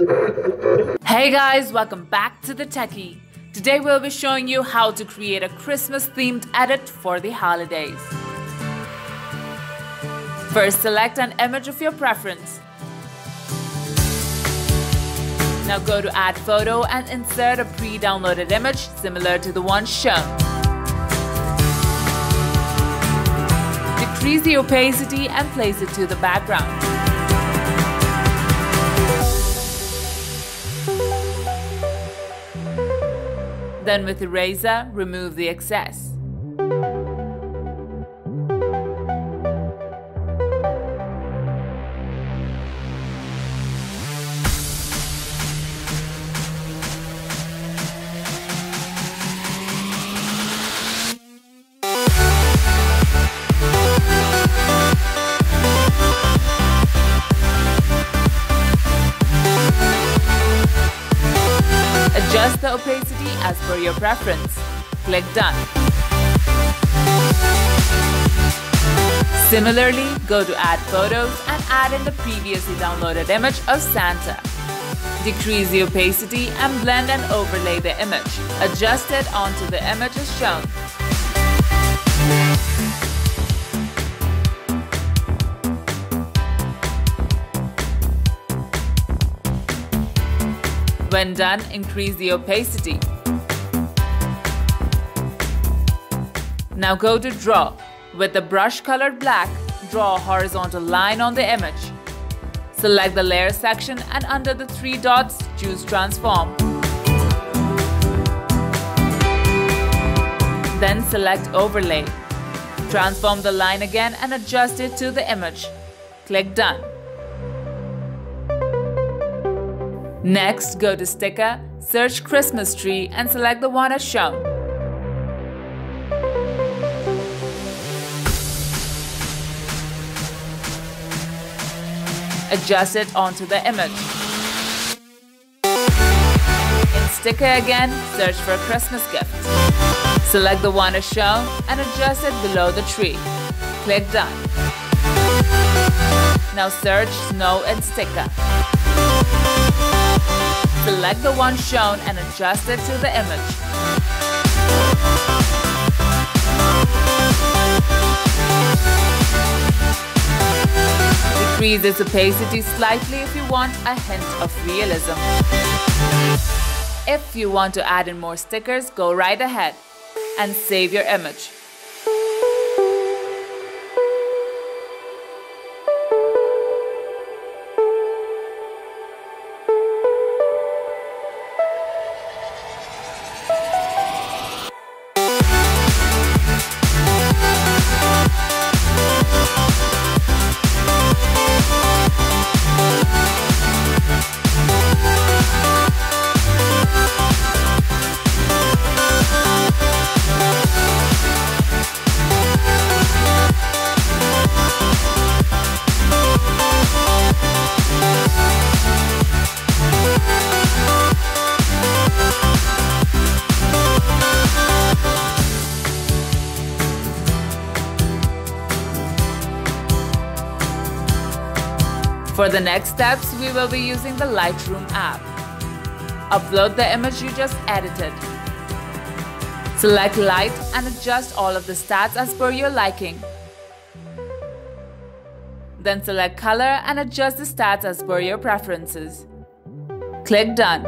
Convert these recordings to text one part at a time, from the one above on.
Hey guys, welcome back to the Techy. Today we'll be showing you how to create a Christmas themed edit for the holidays. First, select an image of your preference. Now go to Add Photo and insert a pre-downloaded image similar to the one shown. Decrease the opacity and place it to the background. Then with eraser, remove the excess. Adjust the opacity as per your preference. Click Done. Similarly, go to Add Photos and add in the previously downloaded image of Santa. Decrease the opacity and blend and overlay the image. Adjust it onto the image as shown. When done, increase the opacity. Now go to Draw. With the brush colored black, draw a horizontal line on the image. Select the Layer section and under the three dots, choose Transform. Then select Overlay. Transform the line again and adjust it to the image. Click Done. Next, go to Sticker, search Christmas tree and select the one as shown. Adjust it onto the image. In Sticker again, search for Christmas gift. Select the one as shown and adjust it below the tree. Click Done. Now search Snow in Sticker. Select the one shown and adjust it to the image. Decrease its opacity slightly if you want a hint of realism. If you want to add in more stickers, go right ahead and save your image. For the next steps, we will be using the Lightroom app. Upload the image you just edited. Select Light and adjust all of the stats as per your liking. Then select Color and adjust the stats as per your preferences. Click Done.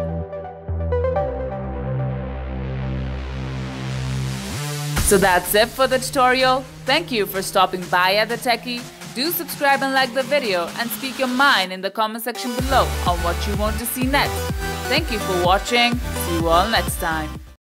So that's it for the tutorial. Thank you for stopping by at the Techy. Do subscribe and like the video and speak your mind in the comment section below on what you want to see next. Thank you for watching. See you all next time.